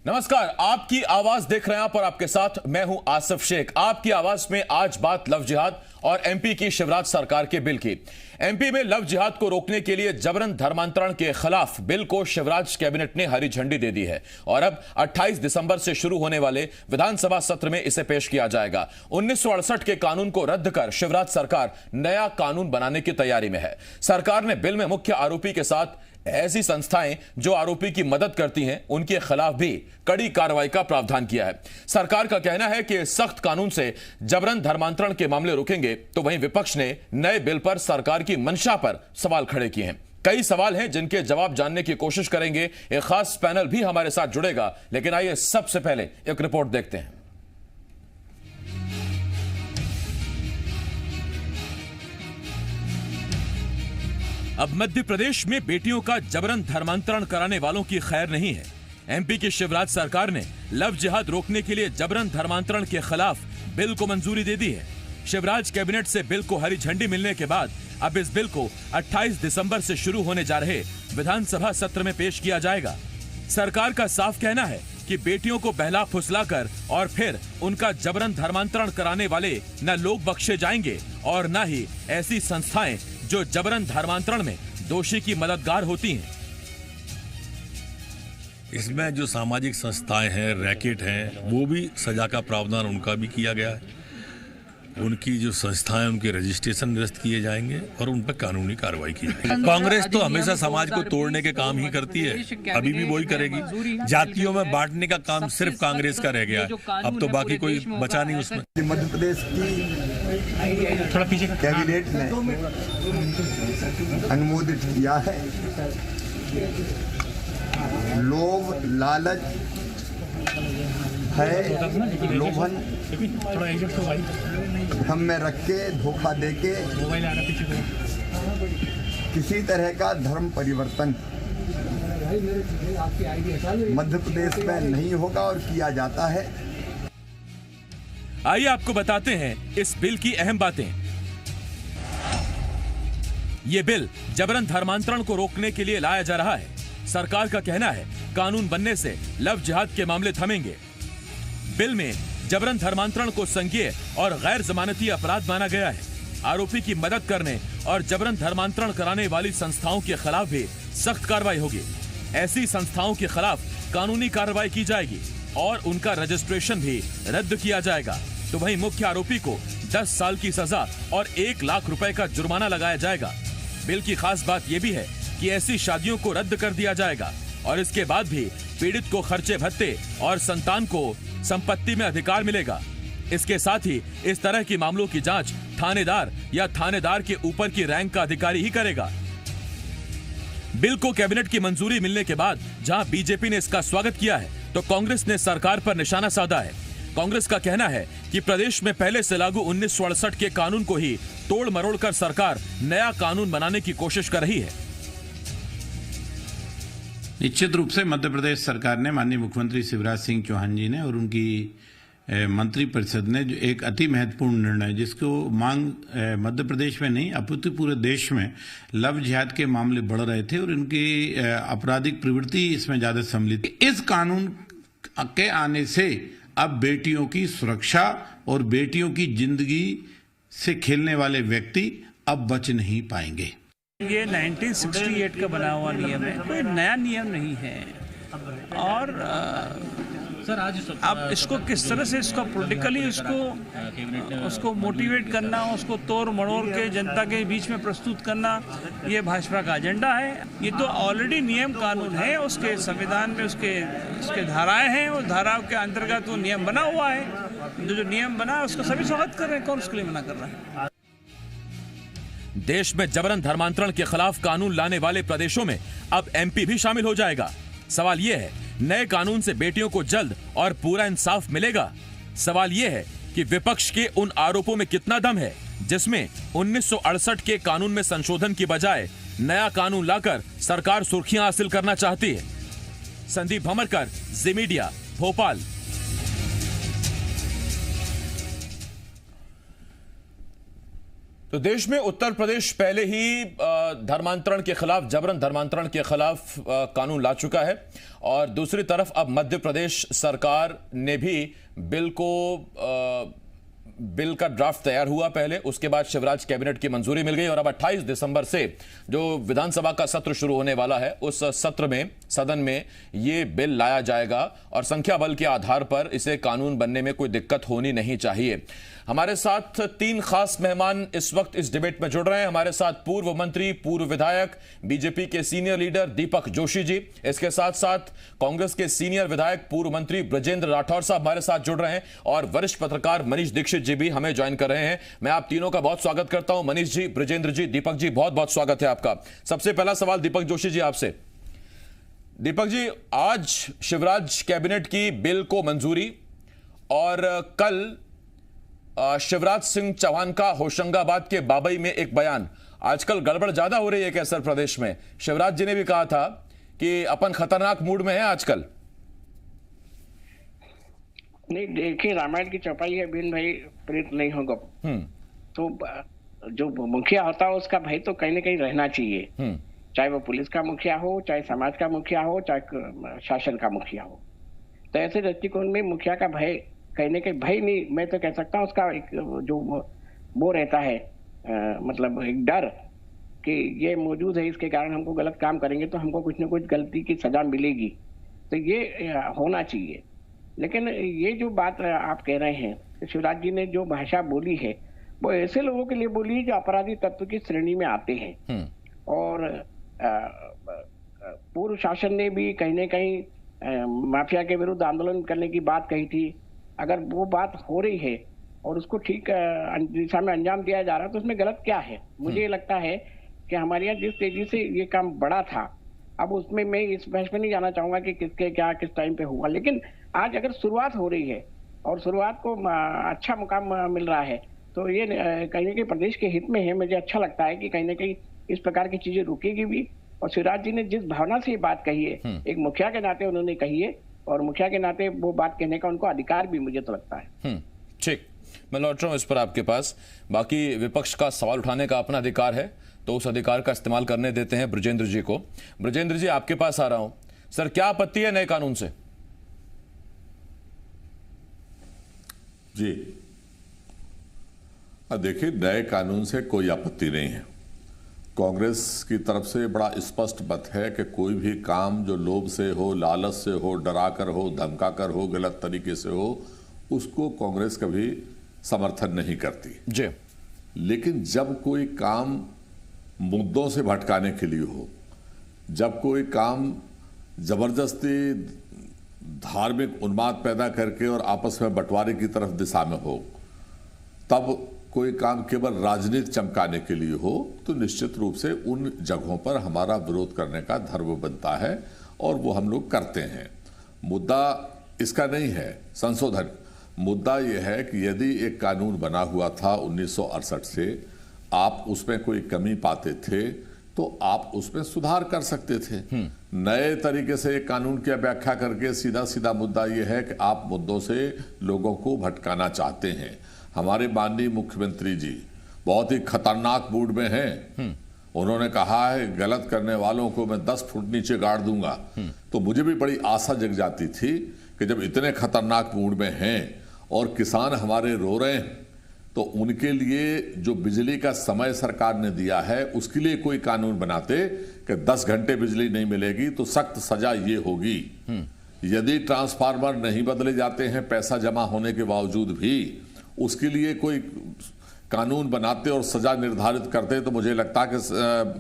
नमस्कार, आपकी आवाज देख रहे हैं आप और आपके साथ मैं हूं आसिफ शेख। आपकी आवाज में आज बात लव जिहाद और एमपी की शिवराज सरकार के बिल की। एमपी में लव जिहाद को रोकने के लिए जबरन धर्मांतरण के खिलाफ बिल को शिवराज कैबिनेट ने हरी झंडी दे दी है और अब 28 दिसंबर से शुरू होने वाले विधानसभा सत्र में इसे पेश किया जाएगा। 1968 के कानून को रद्द कर शिवराज सरकार नया कानून बनाने की तैयारी में है। सरकार ने बिल में मुख्य आरोपी के साथ ऐसी संस्थाएं जो आरोपी की मदद करती हैं उनके खिलाफ भी कड़ी कार्रवाई का प्रावधान किया है। सरकार का कहना है कि सख्त कानून से जबरन धर्मांतरण के मामले रुकेंगे, तो वहीं विपक्ष ने नए बिल पर सरकार की मंशा पर सवाल खड़े किए हैं। कई सवाल हैं जिनके जवाब जानने की कोशिश करेंगे। एक खास पैनल भी हमारे साथ जुड़ेगा, लेकिन आइए सबसे पहले एक रिपोर्ट देखते हैं। अब मध्य प्रदेश में बेटियों का जबरन धर्मांतरण कराने वालों की खैर नहीं है। एमपी की शिवराज सरकार ने लव जिहाद रोकने के लिए जबरन धर्मांतरण के खिलाफ बिल को मंजूरी दे दी है। शिवराज कैबिनेट से बिल को हरी झंडी मिलने के बाद अब इस बिल को 28 दिसंबर से शुरू होने जा रहे विधानसभा सत्र में पेश किया जाएगा। सरकार का साफ कहना है कि बेटियों को बहला फुसलाकर और फिर उनका जबरन धर्मांतरण कराने वाले न लोग बख्शे जाएंगे और न ही ऐसी संस्थाएं जो जबरन धर्मांतरण में दोषी की मददगार होती हैं। इसमें जो सामाजिक संस्थाएं हैं, रैकेट हैं, वो भी सजा का प्रावधान उनका भी किया गया है। उनकी जो संस्थाएं, उनके रजिस्ट्रेशन निरस्त किए जाएंगे और उन पर कानूनी कार्रवाई की जाएगी। कांग्रेस तो हमेशा समाज को तोड़ने के काम ही करती है, अभी भी वही करेगी। जातियों में बांटने का काम सिर्फ कांग्रेस का रह गया, अब तो बाकी कोई बचा नहीं उसमें। मध्य प्रदेश की कैबिनेट ने अनुमोदित किया है। लोभ, लालच है, लोभन हम में रख के, धोखा दे के किसी तरह का धर्म परिवर्तन मध्य प्रदेश में नहीं होगा और किया जाता है। आइए आपको बताते हैं इस बिल की अहम बातें। ये बिल जबरन धर्मांतरण को रोकने के लिए लाया जा रहा है। सरकार का कहना है कानून बनने से लव जिहाद के मामले थमेंगे। बिल में जबरन धर्मांतरण को संज्ञेय और गैर जमानती अपराध माना गया है। आरोपी की मदद करने और जबरन धर्मांतरण कराने वाली संस्थाओं के खिलाफ भी सख्त कार्रवाई होगी। ऐसी संस्थाओं के खिलाफ कानूनी कार्रवाई की जाएगी और उनका रजिस्ट्रेशन भी रद्द किया जाएगा। तो वहीं मुख्य आरोपी को 10 साल की सजा और 1 लाख रुपए का जुर्माना लगाया जाएगा। बिल की खास बात यह भी है कि ऐसी शादियों को रद्द कर दिया जाएगा और इसके बाद भी पीड़ित को खर्चे भत्ते और संतान को संपत्ति में अधिकार मिलेगा। इसके साथ ही इस तरह की मामलों की जांच थानेदार या थानेदार के ऊपर की रैंक का अधिकारी ही करेगा। बिल को कैबिनेट की मंजूरी मिलने के बाद जहां बीजेपी ने इसका स्वागत किया है, तो कांग्रेस ने सरकार पर निशाना साधा है। कांग्रेस का कहना है कि प्रदेश में पहले से लागू 1968 के कानून को ही तोड़ मरोड़ कर सरकार नया कानून बनाने की कोशिश कर रही है। निश्चित रूप से मध्य प्रदेश सरकार ने, माननीय मुख्यमंत्री शिवराज सिंह चौहान जी ने और उनकी मंत्रिपरिषद ने जो एक अति महत्वपूर्ण निर्णय, जिसको मांग मध्य प्रदेश में नहीं अपितु पूरे देश में लव जिहाद के मामले बढ़ रहे थे और उनकी आपराधिक प्रवृत्ति इसमें ज्यादा सम्मिलित। इस कानून के आने से अब बेटियों की सुरक्षा और बेटियों की जिंदगी से खेलने वाले व्यक्ति अब बच नहीं पाएंगे। ये 1968 का बना हुआ नियम है, कोई नया नियम नहीं है। और सर आज अब इसको किस तरह से इसको पॉलिटिकली उसको मोटिवेट करना, उसको तोड़ मड़ोड़ के जनता के बीच में प्रस्तुत करना, ये भाजपा का एजेंडा है। ये तो ऑलरेडी नियम कानून है, उसके संविधान में उसके धाराएं हैं, उस धाराओं के अंतर्गत वो नियम बना हुआ है। जो नियम बना है उसको सभी स्वागत कर रहे हैं, कौन उसके लिए मना कर रहा है। देश में जबरन धर्मांतरण के खिलाफ कानून लाने वाले प्रदेशों में अब एमपी भी शामिल हो जाएगा। सवाल यह है, नए कानून से बेटियों को जल्द और पूरा इंसाफ मिलेगा? सवाल यह है कि विपक्ष के उन आरोपों में कितना दम है जिसमें 1968 के कानून में संशोधन की बजाय नया कानून लाकर सरकार सुर्खियां हासिल करना चाहती है। संदीप भमरकर, जी मीडिया, भोपाल। तो देश में उत्तर प्रदेश पहले ही धर्मांतरण के खिलाफ, जबरन धर्मांतरण के खिलाफ कानून ला चुका है, और दूसरी तरफ अब मध्य प्रदेश सरकार ने भी बिल का ड्राफ्ट तैयार हुआ पहले, उसके बाद शिवराज कैबिनेट की मंजूरी मिल गई और अब 28 दिसंबर से जो विधानसभा का सत्र शुरू होने वाला है, उस सत्र में, सदन में ये बिल लाया जाएगा और संख्या बल के आधार पर इसे कानून बनने में कोई दिक्कत होनी नहीं चाहिए। हमारे साथ 3 खास मेहमान इस वक्त इस डिबेट में जुड़ रहे हैं। हमारे साथ पूर्व मंत्री, पूर्व विधायक, बीजेपी के सीनियर लीडर दीपक जोशी जी, इसके साथ साथ कांग्रेस के सीनियर विधायक, पूर्व मंत्री ब्रजेंद्र राठौर साहब हमारे साथ जुड़ रहे हैं, और वरिष्ठ पत्रकार मनीष दीक्षित जी भी हमें ज्वाइन कर रहे हैं। मैं आप तीनों का बहुत स्वागत करता हूं। मनीष जी, ब्रजेंद्र जी, दीपक जी, बहुत बहुत स्वागत है आपका। सबसे पहला सवाल दीपक जोशी जी आपसे। दीपक जी, आज शिवराज कैबिनेट की बिल को मंजूरी, और कल शिवराज सिंह चौहान का होशंगाबाद के बाबई में एक बयान। आजकल गड़बड़ ज्यादा हो रही है क्या सर प्रदेश में? शिवराज जी ने भी कहा था कि अपन खतरनाक मूड में है आजकल। नहीं, देखिए, रामायण की चौपाई है, बिन भाई प्रीत नहीं होगा। तो जो मुखिया होता है उसका भय तो कहीं ना कहीं रहना चाहिए, चाहे वो पुलिस का मुखिया हो, चाहे समाज का मुखिया हो, चाहे शासन का मुखिया हो। तो ऐसे दृष्टिकोण में मुखिया का भय कहीं ना कहीं, भय नहीं, मैं तो कह सकता हूँ उसका एक जो वो रहता है, मतलब एक डर कि ये मौजूद है, इसके कारण हमको गलत काम करेंगे तो हमको कुछ ना कुछ गलती की सजा मिलेगी, तो ये होना चाहिए। लेकिन ये जो बात आप कह रहे हैं, शिवराज जी ने जो भाषा बोली है वो ऐसे लोगों के लिए बोली है जो अपराधी तत्व की श्रेणी में आते हैं, और पूर्व शासन ने भी कहीं ना कहीं माफिया के विरुद्ध आंदोलन करने की बात कही थी। अगर वो बात हो रही है और उसको ठीक दिशा में अंजाम दिया जा रहा है तो उसमें गलत क्या है? मुझे ये लगता है कि हमारे यहाँ जिस तेजी से ये काम बढ़ा था, अब उसमें मैं इस बहस में नहीं जाना चाहूंगा कि किसके क्या किस टाइम पे हुआ, लेकिन आज अगर शुरुआत हो रही है और शुरुआत को अच्छा मुकाम मिल रहा है तो ये कहीं ना कहीं प्रदेश के हित में है। मुझे अच्छा लगता है कि कहीं ना कहीं इस प्रकार की चीजें रुकेगी भी, और शिवराज जी ने जिस भावना से ये बात कही है, एक मुखिया के नाते उन्होंने कही है, और मुखिया के नाते वो बात कहने का उनको अधिकार भी मुझे तो लगता है। ठीक, मैं लौट रहा हूं इस पर आपके पास। बाकी विपक्ष का सवाल उठाने का अपना अधिकार है, तो उस अधिकार का इस्तेमाल करने देते हैं ब्रजेंद्र जी को। ब्रजेंद्र जी, आपके पास आ रहा हूं। सर, क्या आपत्ति है नए कानून से? जी, देखिए, नए कानून से कोई आपत्ति नहीं है। कांग्रेस की तरफ से बड़ा स्पष्ट मत है कि कोई भी काम जो लोभ से हो, लालच से हो, डराकर हो, धमकाकर हो, गलत तरीके से हो, उसको कांग्रेस कभी समर्थन नहीं करती जी। लेकिन जब कोई काम मुद्दों से भटकाने के लिए हो, जब कोई काम जबरदस्ती धार्मिक उन्माद पैदा करके और आपस में बंटवारे की तरफ दिशा में हो, तब कोई काम केवल राजनीति चमकाने के लिए हो, तो निश्चित रूप से उन जगहों पर हमारा विरोध करने का धर्म बनता है, और वो हम लोग करते हैं। मुद्दा इसका नहीं है संशोधन, मुद्दा यह है कि यदि एक कानून बना हुआ था 1968 से, आप उसमें कोई कमी पाते थे तो आप उसमें सुधार कर सकते थे। नए तरीके से एक कानून की व्याख्या करके सीधा सीधा मुद्दा यह है कि आप मुद्दों से लोगों को भटकाना चाहते हैं। हमारे माननीय मुख्यमंत्री जी बहुत ही खतरनाक मूड में हैं। उन्होंने कहा है गलत करने वालों को मैं 10 फुट नीचे गाड़ दूंगा। तो मुझे भी बड़ी आशा जग जाती थी कि जब इतने खतरनाक मूड में हैं और किसान हमारे रो रहे हैं, तो उनके लिए जो बिजली का समय सरकार ने दिया है उसके लिए कोई कानून बनाते कि 10 घंटे बिजली नहीं मिलेगी तो सख्त सजा ये होगी। यदि ट्रांसफार्मर नहीं बदले जाते हैं पैसा जमा होने के बावजूद भी, उसके लिए कोई कानून बनाते और सजा निर्धारित करते, तो मुझे लगता कि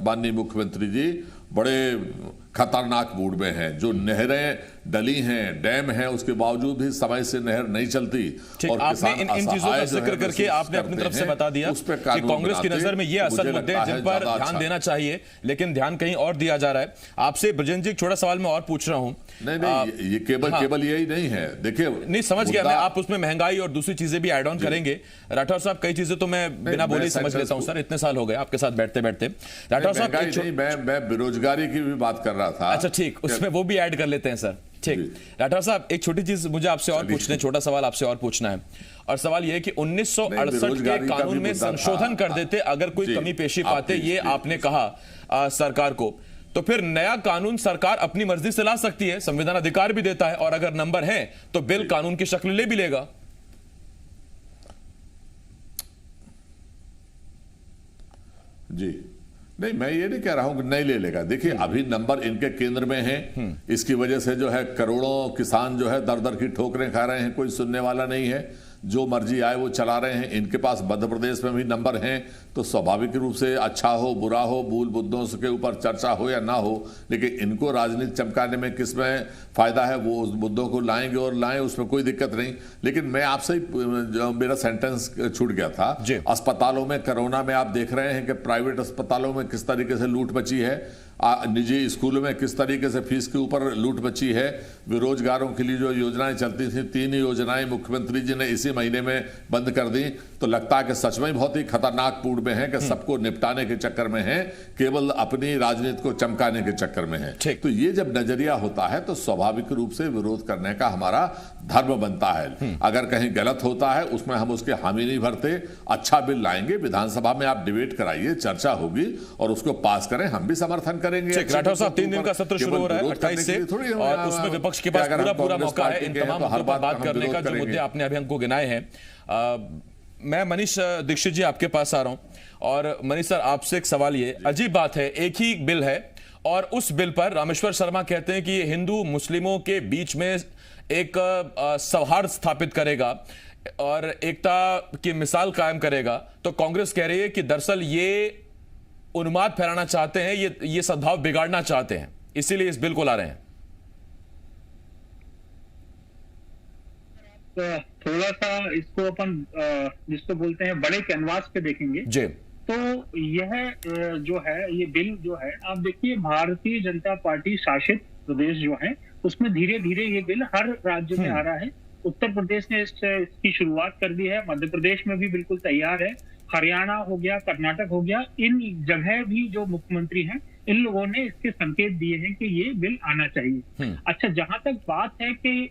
माननीय मुख्यमंत्री जी बड़े खतरनाक मूड में हैं। जो नहरें डली हैं, डैम हैं, उसके बावजूद भी समय से नहर नहीं चलती। और आपने इन चीजों का जिक्र करके आपने अपनी तरफ से बता दिया कि कांग्रेस की नजर में ये असल मुद्दे हैं जिन पर ध्यान देना चाहिए, लेकिन ध्यान कहीं और दिया जा रहा है। आपसे ब्रजेंद्र जी एक छोटा सवाल मैं और पूछ रहा हूं। नहीं, ये केवल यही नहीं है। देखिए, नहीं, समझ गया मैं, आप उसमें महंगाई और दूसरी चीजें भी ऐड ऑन करेंगे। राठौर साहब, कई चीजें तो मैं बिना बोले समझ लेता हूं सर, इतने साल हो गए आपके साथ बैठते बैठते। राठौर साहब, मैं बेरोजगारी की भी बात कर रहा था। अच्छा ठीक, उसमें वो भी ऐड कर लेते हैं सर। ठीक। राठौर साहब, एक छोटी चीज मुझे आपसे और पूछना है, छोटा सवाल आपसे और पूछना है, और सवाल यह है कि 1968 के कानून में संशोधन कर देते अगर कोई कमी पेशी पाते, ये आपने कहा सरकार को, तो फिर नया कानून सरकार अपनी मर्जी से ला सकती है, संविधान अधिकार भी देता है, और अगर नंबर है तो बिल कानून की शक्ल ले भी लेगा। जी नहीं, मैं ये नहीं कह रहा हूं कि नहीं ले लेगा। देखिए अभी नंबर इनके केंद्र में है, इसकी वजह से जो है करोड़ों किसान जो है दर दर की ठोकरें खा रहे हैं, कोई सुनने वाला नहीं है, जो मर्जी आए वो चला रहे हैं। इनके पास मध्य प्रदेश में भी नंबर हैं, तो स्वाभाविक रूप से अच्छा हो बुरा हो, मूल मुद्दों के ऊपर चर्चा हो या ना हो, लेकिन इनको राजनीति चमकाने में किसमें फायदा है, वो उस मुद्दों को लाएंगे और लाएं, उसमें कोई दिक्कत नहीं। लेकिन मैं आपसे मेरा सेंटेंस छूट गया था, अस्पतालों में कोरोना में आप देख रहे हैं कि प्राइवेट अस्पतालों में किस तरीके से लूट मची है, निजी स्कूलों में किस तरीके से फीस के ऊपर लूट मची है। बेरोजगारों के लिए जो योजनाएं चलती थी, 3 योजनाएं मुख्यमंत्री जी ने इसी महीने में बंद कर दी, तो लगता है कि सच में बहुत ही खतरनाक पूर्ण में है कि सबको निपटाने के चक्कर में है, केवल अपनी राजनीति को चमकाने के चक्कर में है। तो ये जब नजरिया होता है तो स्वाभाविक रूप से विरोध करने का हमारा धर्म बनता है। अगर कहीं गलत होता है उसमें हम उसके हामी नहीं भरते, अच्छा बिल लाएंगे, विधानसभा में आप डिबेट कराइए, चर्चा होगी और उसको पास करें, हम भी समर्थन करेंगे। राठौर साहब, 3 दिन का सत्र शुरू हो रहा है 28 से, और उसमें विपक्ष के पास पूरा मौका है इन तमाम मुद्दों पर बात करने का, जो मुद्दे आपने अभी हमको गिनाए हैं। मैं मनीष दीक्षित जी आपके पास आ रहा हूं, और मनीष सर आपसे एक सवाल, ये अजीब बात है, एक ही बिल है और उस बिल पर रामेश्वर शर्मा कहते हैं कि हिंदू मुस्लिमों के बीच में एक सौहार्द स्थापित करेगा और एकता की मिसाल कायम करेगा, तो कांग्रेस कह रही है कि दरअसल ये उन्माद फैलाना चाहते हैं, ये सद्भाव बिगाड़ना चाहते हैं, इसीलिए इस बिल को ला रहे हैं। थोड़ा सा इसको अपन जिसको बोलते हैं बड़े कैनवास पे देखेंगे जी, तो यह जो है, ये बिल जो है, आप देखिए भारतीय जनता पार्टी शासित प्रदेश जो है उसमें धीरे धीरे ये बिल हर राज्य में आ रहा है। उत्तर प्रदेश ने इसकी शुरुआत कर दी है, मध्य प्रदेश में भी बिल्कुल तैयार है, हरियाणा हो गया, कर्नाटक हो गया, इन जगह भी जो मुख्यमंत्री हैं इन लोगों ने इसके संकेत दिए हैं कि ये बिल आना चाहिए। अच्छा, जहां तक बात है कि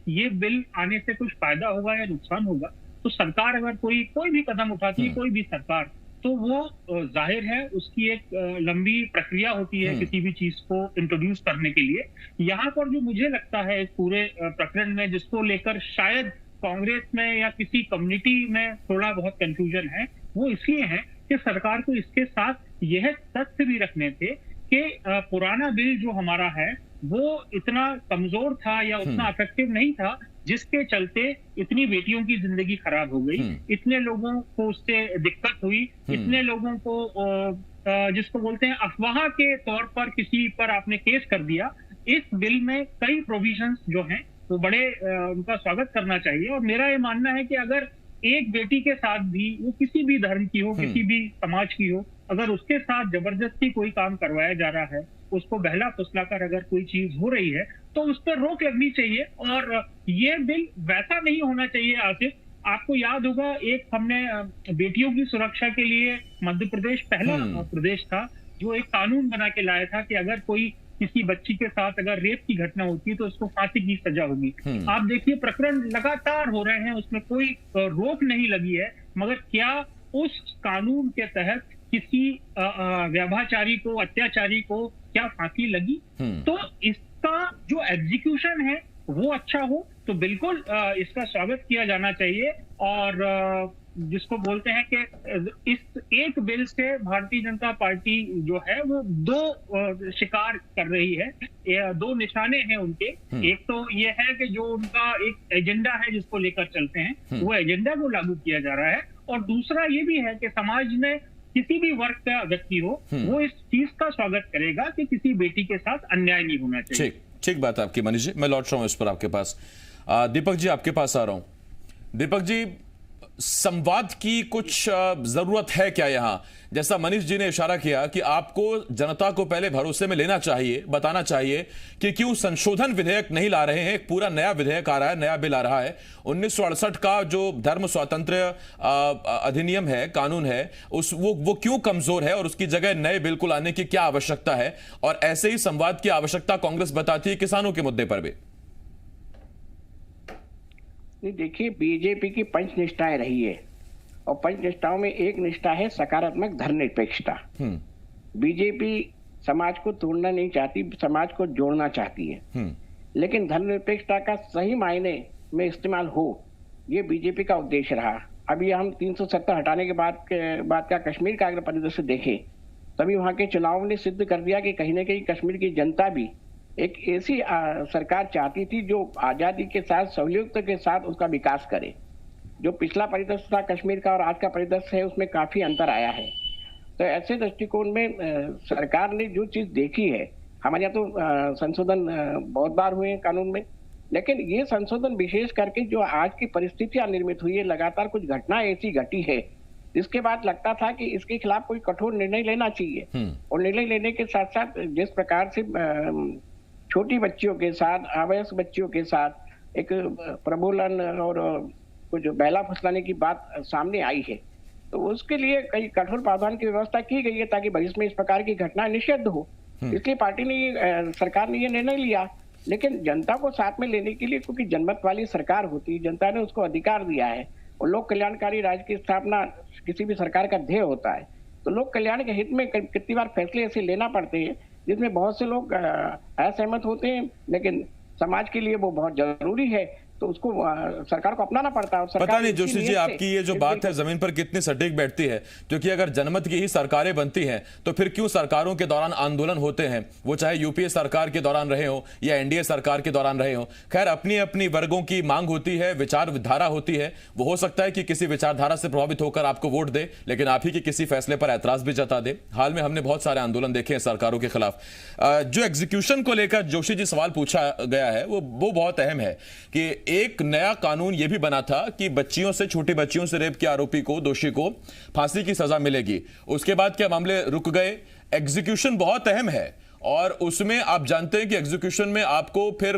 ये बिल आने से कुछ फायदा होगा या नुकसान होगा, तो सरकार अगर कोई भी कदम उठाती है, कोई भी सरकार, तो वो जाहिर है उसकी एक लंबी प्रक्रिया होती है किसी भी चीज को इंट्रोड्यूस करने के लिए। यहाँ पर जो मुझे लगता है इस पूरे प्रकरण में, जिसको लेकर शायद कांग्रेस में या किसी कम्युनिटी में थोड़ा बहुत कंफ्यूजन है, वो इसलिए है कि सरकार को इसके साथ यह तथ्य भी रखने थे कि पुराना बिल जो हमारा है वो इतना कमजोर था या उतना इफेक्टिव नहीं था, जिसके चलते इतनी बेटियों की जिंदगी खराब हो गई, इतने लोगों को उससे दिक्कत हुई, इतने लोगों को जिसको बोलते हैं अफवाह के तौर पर किसी पर आपने केस कर दिया। इस बिल में कई प्रोविजंस जो हैं वो बड़े उनका स्वागत करना चाहिए। और मेरा ये मानना है कि अगर एक बेटी के साथ भी, वो किसी भी धर्म की हो, किसी भी समाज की हो, अगर उसके साथ जबरदस्ती कोई काम करवाया जा रहा है, उसको बहला फुसला कर अगर कोई चीज हो रही है, तो उस पर रोक लगनी चाहिए। और ये बिल वैसा नहीं होना चाहिए। आसिफ, आपको याद होगा, एक हमने बेटियों की सुरक्षा के लिए मध्य प्रदेश पहला प्रदेश था जो एक कानून बना के लाया था कि अगर कोई किसी बच्ची के साथ अगर रेप की घटना होती है तो उसको फांसी की सजा होगी। आप देखिए प्रकरण लगातार हो रहे हैं, उसमें कोई रोक नहीं लगी है, मगर क्या उस कानून के तहत किसी व्यभिचारी को, अत्याचारी को क्या फांसी लगी? तो इसका जो एग्जीक्यूशन है वो अच्छा हो तो बिल्कुल इसका स्वागत किया जाना चाहिए। और जिसको बोलते हैं कि इस एक बिल से भारतीय जनता पार्टी जो है वो दो शिकार कर रही है, दो निशाने हैं उनके। एक तो ये है कि जो उनका एक एजेंडा है जिसको लेकर चलते हैं, वो एजेंडा को लागू किया जा रहा है, और दूसरा ये भी है कि समाज में किसी भी वर्ग का व्यक्ति हो वो इस चीज का स्वागत करेगा कि किसी बेटी के साथ अन्याय नहीं होना चाहिए। ठीक बात है आपकी मनीष जी, मैं लौट रहा हूं इस पर आपके पास। दीपक जी आपके पास आ रहा हूं। दीपक जी, संवाद की कुछ जरूरत है क्या यहां? जैसा मनीष जी ने इशारा किया कि आपको जनता को पहले भरोसे में लेना चाहिए, बताना चाहिए कि क्यों संशोधन विधेयक नहीं ला रहे हैं, एक पूरा नया विधेयक आ रहा है, नया बिल आ रहा है। 1968 का जो धर्म स्वातंत्र्य अधिनियम है, कानून है, वो क्यों कमजोर है और उसकी जगह नए बिल को लाने की क्या आवश्यकता है? और ऐसे ही संवाद की आवश्यकता कांग्रेस बताती है किसानों के मुद्दे पर भी। नहीं, देखिए बीजेपी की पंच निष्ठाएं रही है और पंच निष्ठाओं में एक निष्ठा है सकारात्मक धर्मनिरपेक्षता। बीजेपी समाज को तोड़ना नहीं चाहती, समाज को जोड़ना चाहती है, लेकिन धर्मनिरपेक्षता का सही मायने में इस्तेमाल हो, ये बीजेपी का उद्देश्य रहा। अभी हम 370 हटाने के बाद का कश्मीर का अगर परिदृश्य देखें, तभी वहां के चुनाव ने सिद्ध कर दिया कि कहीं ना कहीं कश्मीर की जनता भी एक ऐसी सरकार चाहती थी जो आजादी के साथ, सहूलियत के साथ उसका विकास करे। जो पिछला परिदृश्य था कश्मीर का और आज का परिदृश्य है, उसमें काफी अंतर आया है। तो ऐसे दृष्टिकोण में सरकार ने जो चीज देखी है, हमारे यहाँ तो संशोधन बहुत बार हुए हैं कानून में, लेकिन ये संशोधन विशेष करके जो आज की परिस्थितियां निर्मित हुई है, लगातार कुछ घटनाएं ऐसी घटी है जिसके बाद लगता था कि इसके खिलाफ कोई कठोर निर्णय लेना चाहिए। और निर्णय लेने के साथ साथ जिस प्रकार से छोटी बच्चियों के साथ, अवयस्क बच्चियों के साथ एक प्रबोलन और कुछ बहला फुसलाने की बात सामने आई है, तो उसके लिए कई कठोर प्रावधान की व्यवस्था की गई है ताकि भविष्य में इस प्रकार की घटना निषिद्ध हो। इसलिए पार्टी ने, सरकार ने ये निर्णय लिया, लेकिन जनता को साथ में लेने के लिए, क्योंकि जनमत वाली सरकार होती है, जनता ने उसको अधिकार दिया है और लोक कल्याणकारी राज्य की स्थापना किसी भी सरकार का ध्येय होता है। तो लोक कल्याण के हित में कितनी बार फैसले ऐसे लेना पड़ते हैं जिसमें बहुत से लोग असहमत होते हैं, लेकिन समाज के लिए वो बहुत जरूरी है, तो उसको सरकार को अपनाना पड़ता है। पता नहीं जोशी जी, आपकी ये जो बात है जमीन पर कितनी सटीक बैठती है, क्योंकि अगर जनमत की ही सरकारें बनती हैं तो फिर क्यों सरकारों के दौरान आंदोलन होते हैं, वो चाहे यूपीए सरकार के दौरान रहे हो या एनडीए सरकार के दौरान रहे हो। खैर, अपनी अपनी वर्गों की मांग होती है, विचारधारा होती है, वो हो सकता है कि किसी विचारधारा से प्रभावित होकर आपको वोट दे, लेकिन आप ही के किसी फैसले पर ऐतराज भी जता दे। हाल में हमने बहुत सारे आंदोलन देखे हैं सरकारों के खिलाफ। जो एग्जीक्यूशन को लेकर जोशी जी सवाल पूछा गया है वो बहुत अहम है कि एक नया कानून यह भी बना था कि बच्चियों से, छोटी बच्चियों से रेप के आरोपी को, दोषी को फांसी की सजा मिलेगी। उसके बाद क्या मामले रुक गए? एग्जीक्यूशन बहुत अहम है और उसमें आप जानते हैं कि एग्जीक्यूशन में आपको फिर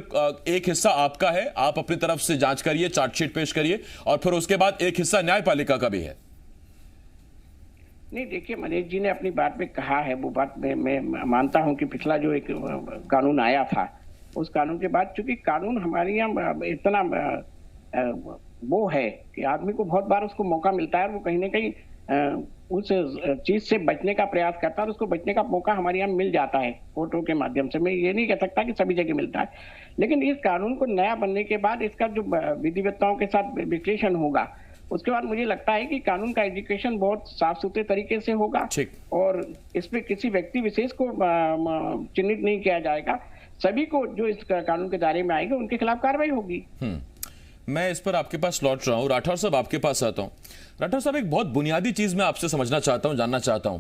एक हिस्सा आपका है, आप अपनी तरफ से जांच करिए, चार्जशीट पेश करिए, और फिर उसके बाद एक हिस्सा न्यायपालिका का भी है। नहीं, देखिए, मनीष जी ने अपनी बात में कहा है, वो बात मैं मानता हूं कि पिछला जो एक कानून आया था, उस कानून के बाद चूंकि कानून हमारे यहाँ इतना वो है कि आदमी को बहुत बार उसको मौका मिलता है और वो कहीं ना कहीं उस चीज से बचने का प्रयास करता है और उसको बचने का मौका हमारे यहाँ मिल जाता है कोर्टों के माध्यम से। मैं ये नहीं कह सकता कि सभी जगह मिलता है, लेकिन इस कानून को नया बनने के बाद इसका जो विधिवत्ताओं के साथ विश्लेषण होगा, उसके बाद मुझे लगता है कि कानून का एजुकेशन बहुत साफ सुथरे तरीके से होगा और इसमें किसी व्यक्ति विशेष को चिन्हित नहीं किया जाएगा। सभी को जो इस कानून के दायरे में आएंगे उनके खिलाफ कार्रवाई होगी। मैं इस पर आपके पास लौट रहा हूं। राठौर साहब, आपके पास आता हूं। राठौर साहब, एक बहुत बुनियादी चीज मैं आपसे समझना चाहता हूं, जानना चाहता हूं।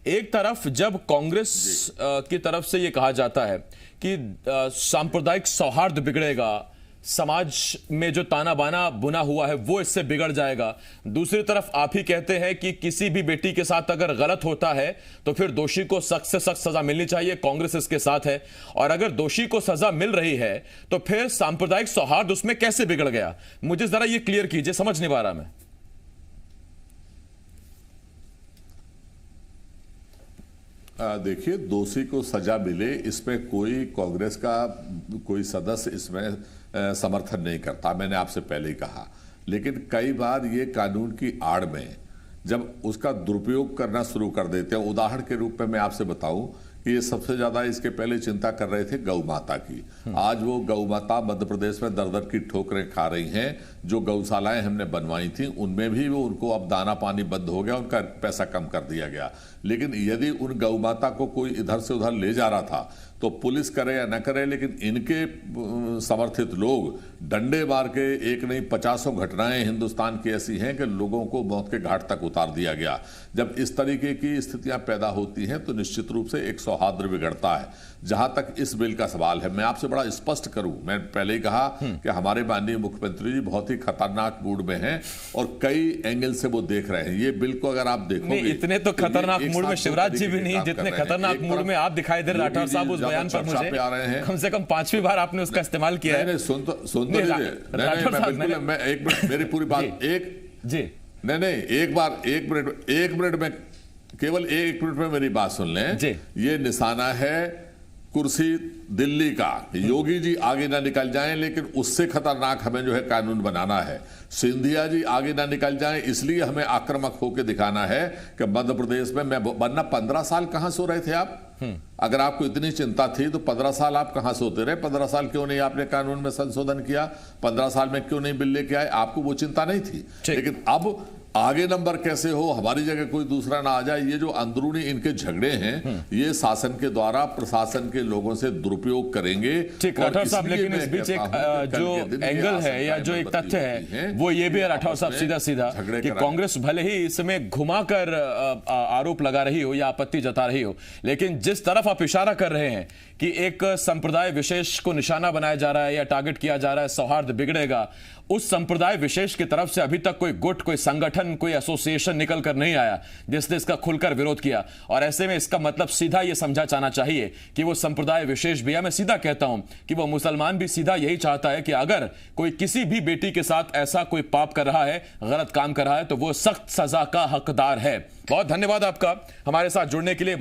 एक तरफ जब कांग्रेस की तरफ से यह कहा जाता है कि सांप्रदायिक सौहार्द बिगड़ेगा, समाज में जो ताना बाना बुना हुआ है वो इससे बिगड़ जाएगा, दूसरी तरफ आप ही कहते हैं कि किसी भी बेटी के साथ अगर गलत होता है तो फिर दोषी को सख्त से सख्त सजा मिलनी चाहिए, कांग्रेस इसके साथ है, और अगर दोषी को सजा मिल रही है तो फिर सांप्रदायिक सौहार्द उसमें कैसे बिगड़ गया? मुझे जरा ये क्लियर कीजिए, समझ नहीं पा रहा मैं। देखिए, दोषी को सजा मिले, इसमें कोई कांग्रेस का कोई सदस्य इसमें समर्थन नहीं करता, मैंने आपसे पहले ही कहा। लेकिन कई बार ये कानून की आड़ में जब उसका दुरुपयोग करना शुरू कर देते हैं, उदाहरण के रूप में मैं आपसे बताऊं कि ये सबसे ज्यादा इसके पहले चिंता कर रहे थे गौ माता की। आज वो गौ माता मध्य प्रदेश में दर दर की ठोकरें खा रही हैं। जो गौशालाएं हमने बनवाई थी उनमें भी वो उनको अब दाना पानी बंद हो गया, उनका पैसा कम कर दिया गया। लेकिन यदि उन गौ माता को कोई इधर से उधर ले जा रहा था तो पुलिस करे या न करे, लेकिन इनके समर्थित लोग डंडे मार के, एक नहीं 50 घटनाएं हिंदुस्तान की ऐसी हैं कि लोगों को मौत के घाट तक उतार दिया गया। जब इस तरीके की स्थितियां पैदा होती हैं तो निश्चित रूप से एक सौहार्द बिगड़ता है। जहां तक इस बिल का सवाल है, मैं आपसे बड़ा स्पष्ट करूं, मैं पहले ही कहा कि हमारे माननीय मुख्यमंत्री जी बहुत ही खतरनाक मूड में हैं और कई एंगल से वो देख रहे हैं। ये बिल को अगर आप देखोगे, इतने तो खतरनाक मूड में शिवराज जी भी नहीं जितने खतरनाक मूड में आप दिखाई दे रहे। राठौर साहब, उस बयान पर मुझे कम से कम 5वीं बार आपने उसका इस्तेमाल किया है। सुन तो लीजिए, मैं एक मिनट, मेरी पूरी बात एक मिनट में, केवल एक मिनट में मेरी बात सुन लें। ये निशाना है कुर्सी दिल्ली का, योगी जी आगे ना निकल जाएं, लेकिन उससे खतरनाक हमें जो है कानून बनाना है। सिंधिया जी आगे ना निकल जाएं, इसलिए हमें आक्रामक होकर दिखाना है कि मध्य प्रदेश में मैं वरना 15 साल कहां सो रहे थे आप? अगर आपको इतनी चिंता थी तो 15 साल आप कहां सोते रहे? 15 साल क्यों नहीं आपने कानून में संशोधन किया? 15 साल में क्यों नहीं बिल लेके आए? आपको वो चिंता नहीं थी। लेकिन अब आगे नंबर कैसे हो, हमारी जगह कोई दूसरा ना आ जाए, ये जो अंदरूनी इनके झगड़े हैं ये शासन के द्वारा प्रशासन के लोगों से दुरुपयोग करेंगे। ठीक राठौर साहब, लेकिन इस बीच एक जो एंगल है या जो एक तथ्य है वो ये भी है राठौर साहब सीधा सीधा कि कांग्रेस भले ही इसमें घुमाकर आरोप लगा रही हो या आपत्ति जता रही हो, लेकिन जिस तरफ आप इशारा कर रहे हैं कि एक संप्रदाय विशेष को निशाना बनाया जा रहा है या टारगेट किया जा रहा है, सौहार्द बिगड़ेगा, उस संप्रदाय विशेष की तरफ से अभी तक कोई गुट, कोई संगठन, कोई एसोसिएशन निकल कर नहीं आया जिसने इसका खुलकर विरोध किया। और ऐसे में इसका मतलब सीधा यह समझा जाना चाहिए कि वो संप्रदाय विशेष भी है। मैं सीधा कहता हूं कि वो मुसलमान भी सीधा यही चाहता है कि अगर कोई किसी भी बेटी के साथ ऐसा कोई पाप कर रहा है, गलत काम कर रहा है, तो वो सख्त सजा का हकदार है। बहुत धन्यवाद आपका हमारे साथ जुड़ने के लिए।